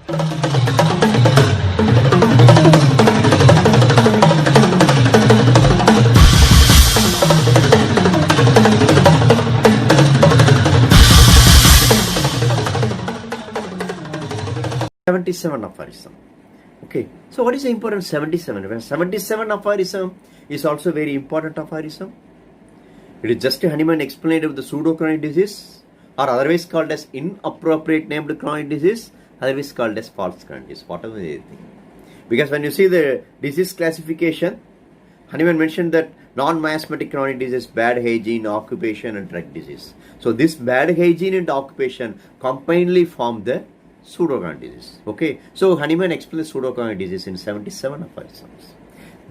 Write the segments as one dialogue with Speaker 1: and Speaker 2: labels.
Speaker 1: 77 aphorism. Okay, so what is the importance 77? When 77 aphorism is also very important aphorism. It is just Hahnemann explained of the pseudo-chronic disease, or otherwise called as inappropriate named chronic disease, otherwise called as false chronic disease, whatever they think. Because when you see the disease classification, Hahnemann mentioned that non-miasmatic chronic disease, bad hygiene, occupation and drug disease. So this bad hygiene and occupation combinedly form the pseudo-chronic disease. Okay, so Hahnemann explains pseudo-chronic disease in 77 aphorisms.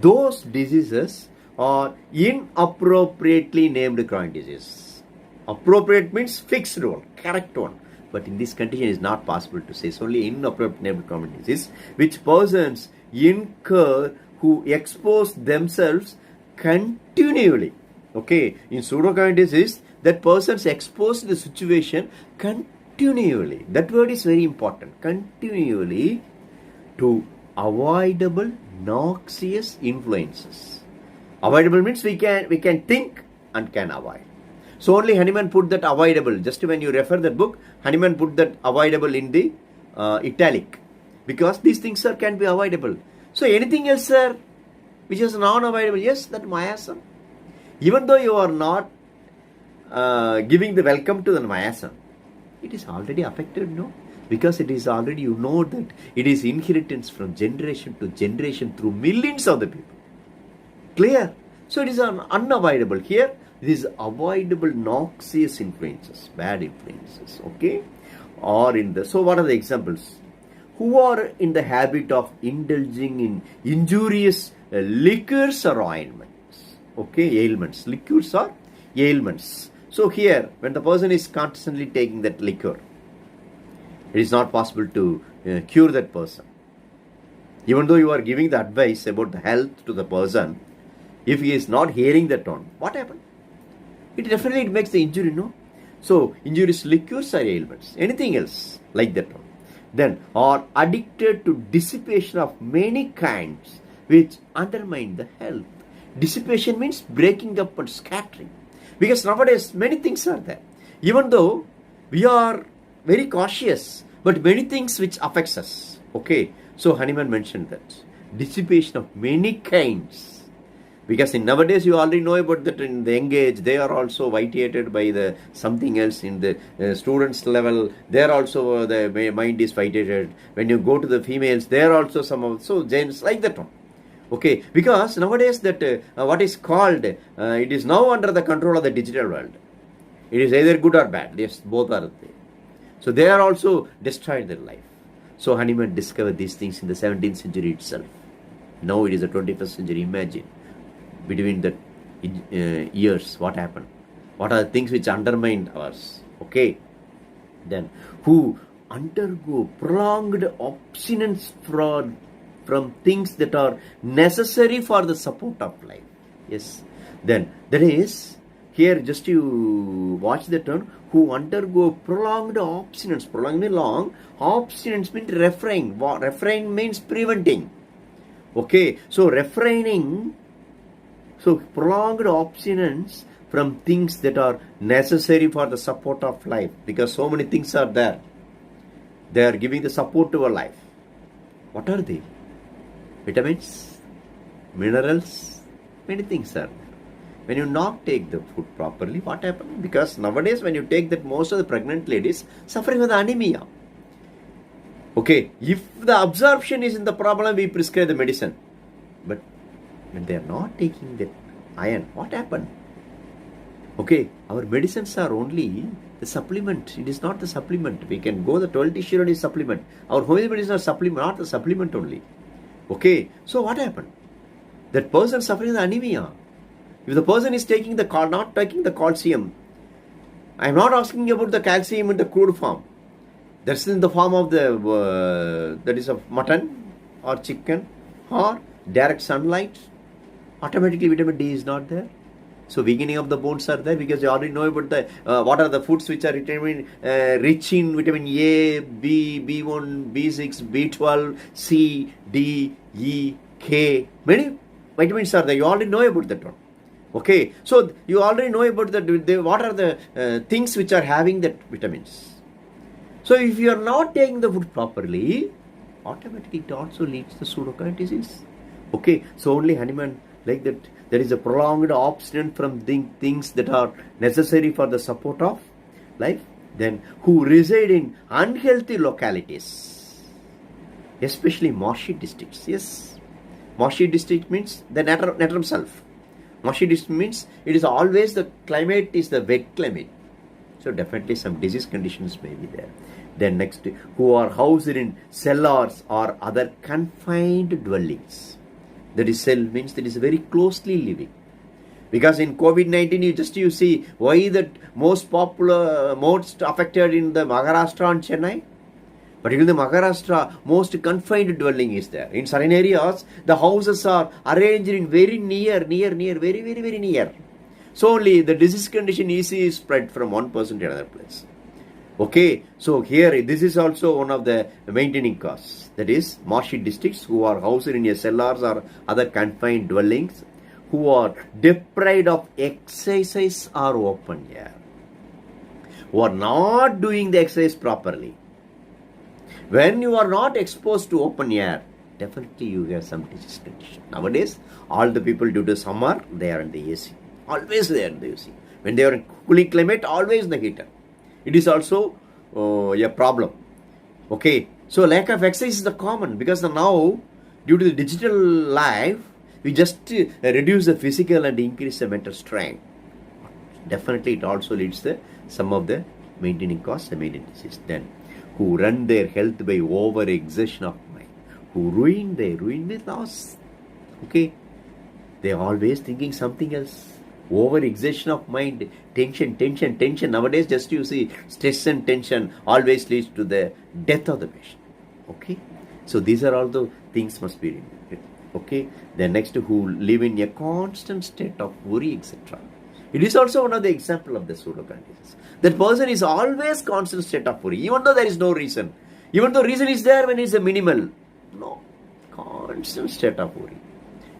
Speaker 1: Those diseases are inappropriately named chronic disease. Appropriate means fixed one, correct one. But in this condition, it is not possible to say. It's only inappropriate named chronic disease which persons incur who expose themselves continually. Okay, in pseudo-chronic disease, that persons expose the situation continually. That word is very important. Continually to avoidable noxious influences. Avoidable means we can think and can avoid. So only Hahnemann put that avoidable. Just when you refer that book, Hahnemann put that avoidable in the italic, because these things sir can be avoidable. So anything else sir which is non-avoidable, yes, that miasm. Even though you are not giving the welcome to the miasm, it is already affected, no? Because it is already, you know that it is inheritance from generation to generation through millions of the people. Clear? So it is unavoidable. Here, it is avoidable noxious influences, bad influences, okay? Or in the, so what are the examples? Who are in the habit of indulging in injurious liquors or ointments, okay? Ailments, liquors or ailments. So here, when the person is constantly taking that liquor, it is not possible to cure that person. Even though you are giving the advice about the health to the person, if he is not hearing that one, what happened? It definitely makes the injury, no? So, injurious liquors or ailments, anything else like that one. Then, are addicted to dissipation of many kinds which undermine the health. Dissipation means breaking up and scattering. Because nowadays, many things are there. Even though we are very cautious, but many things which affects us. Okay, so Hahnemann mentioned that. Dissipation of many kinds. Because in nowadays, you already know about that in the young age, they are also vitiated by the something else. In the students level, they are also, the mind is vitiated. When you go to the females, they are also some of, so gents like that one. Okay, because nowadays that what is called, it is now under the control of the digital world. It is either good or bad. Yes, both are there. So they are also destroyed their life. So Hahnemann discovered these things in the 17th century itself. Now it is the 21st century. Imagine between the years what happened. What are the things which undermined ours? Okay. Then who undergo prolonged abstinence from things that are necessary for the support of life. Yes. Then that is, here just you watch the term, who undergo prolonged abstinence. Prolonged means long. Abstinence means refrain. Refrain means preventing. Okay. So refraining. So prolonged abstinence from things that are necessary for the support of life. Because so many things are there. They are giving the support to our life. What are they? Vitamins, minerals, many things are there. When you not take the food properly, what happens? Because nowadays when you take that, most of the pregnant ladies suffering with anemia. Okay, if the absorption is in the problem, we prescribe the medicine. But when they are not taking that iron, what happened? Okay, our medicines are only the supplement. It is not the supplement. We can go the 12 tissue is supplement. Our homeopathy medicine is supplement, not the supplement only. Okay, so what happened? That person suffering the anemia. If the person is taking the not taking the calcium, I am not asking about the calcium in the crude form. That's in the form of the that is of mutton or chicken or direct sunlight. Automatically vitamin D is not there. So weakening of the bones are there because you already know about the what are the foods which are rich in vitamin A, B, B1, B6, B12, C, D, E, K. Many vitamins are there. You already know about that one. Okay, so you already know about what are the things which are having that vitamins. So if you are not taking the food properly, automatically it also leads to pseudochronic disease. Okay, so only Hanuman like that. There is a prolonged abstinence from things that are necessary for the support of life. Then who reside in unhealthy localities, especially marshy districts. Yes, marshy district means the Natrum self. Marshy district means it is always the climate is the wet climate. So definitely some disease conditions may be there. Then next, who are housed in cellars or other confined dwellings. That is cell means that is very closely living. Because in COVID-19, you see why that most affected in the Maharashtra and Chennai. But even the Maharashtra, most confined dwelling is there. In certain areas, the houses are arranged in very near, very near. So only the disease condition easily is spread from one person to another place. Okay, so here this is also one of the maintaining cause. That is marshy districts who are housed in a cellars or other confined dwellings, who are deprived of exercise or open air, who are not doing the exercise properly. When you are not exposed to open air, definitely you get some disease condition. Nowadays, all the people due to summer, they are in the AC. Always they are in the AC. When they are in cooling climate, always in the heater. It is also a problem. Okay, so lack of exercise is the common because now due to the digital life, we just reduce the physical and increase the mental strength. Definitely it also leads to some of the maintaining cause, the maintaining disease. Then who run their health by over exertion of mind, who ruin with loss. Okay, they are always thinking something else. Over exertion of mind, tension. Nowadays, just you see, stress and tension always leads to the death of the patient. Okay, so these are all the things must be removed. Okay, then next, who live in a constant state of worry, etc. It is also one of the example of the pseudochronic disease. That person is always constant state of worry, even though there is no reason. Even though reason is there when it's a minimal. No, constant state of worry.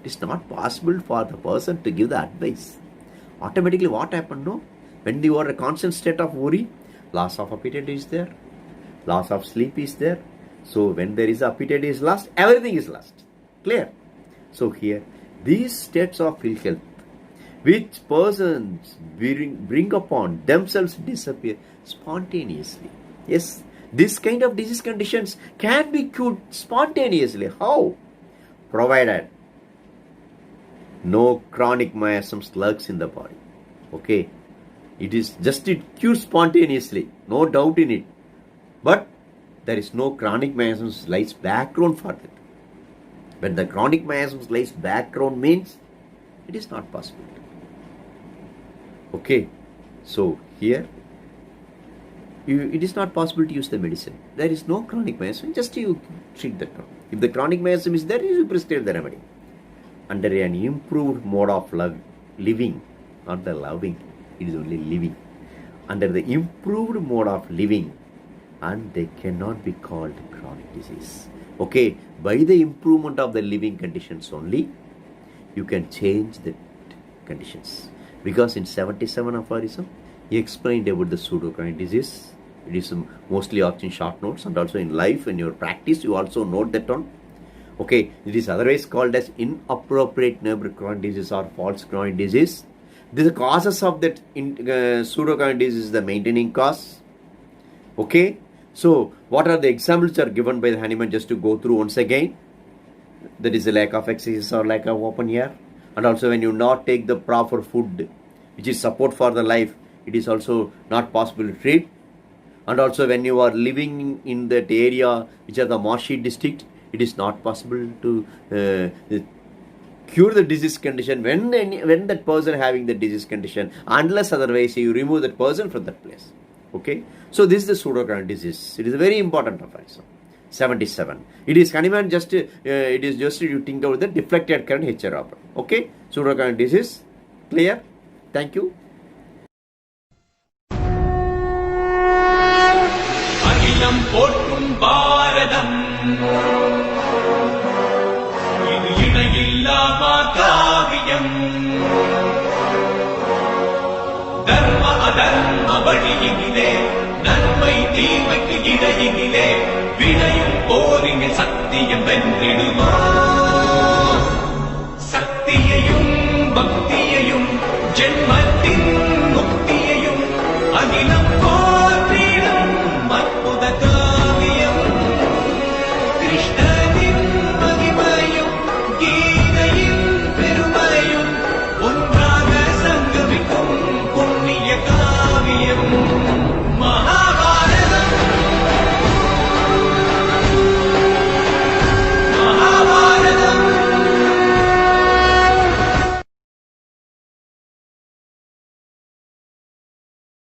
Speaker 1: It is not possible for the person to give the advice. Automatically what happened? No, when you are in a constant state of worry, loss of appetite is there, loss of sleep is there. So when there is appetite is lost, everything is lost. Clear? So here, these states of ill health, which persons bring upon themselves disappear spontaneously. Yes, this kind of disease conditions can be cured spontaneously. How? Provided no chronic miasms lurks in the body. Okay, it cures spontaneously, no doubt in it. But there is no chronic miasms lies background for that. When the chronic miasms lies background means it is not possible. Okay, so here it is not possible to use the medicine. There is no chronic miasm, just you treat that one. If the chronic miasm is there, you prescribe the remedy. Under an improved mode of living, not the loving, it is only living. Under the improved mode of living, and they cannot be called chronic disease. Okay, by the improvement of the living conditions only, you can change the conditions. Because in 77 aphorism, he explained about the pseudochronic disease. It is mostly in short notes, and also in life, in your practice, you also note that one. Okay, it is otherwise called as inappropriate nerve chronic disease or false chronic disease. The causes of that pseudochronic disease is the maintaining cause. Okay, so what are the examples are given by the Hahnemann, just to go through once again? That is the lack of exercise or lack of open air, and also when you not take the proper food, which is support for the life, it is also not possible to treat. And also when you are living in that area which are the marshy district, it is not possible to cure the disease condition when that person having the disease condition, unless otherwise you remove that person from that place. Okay, so this is the pseudochronic disease. It is a very important aphorism. 77. It is Hahnemann just you think about the deflected current HR. Okay, pseudochronic disease. Clear? Thank you.
Speaker 2: அகிலம் போற்றும் பாரதம், இது இணையில்லா காவியம். தர்ம அதர்ம வழியினிலே, நன்மை தீமைக்கு இடையினிலே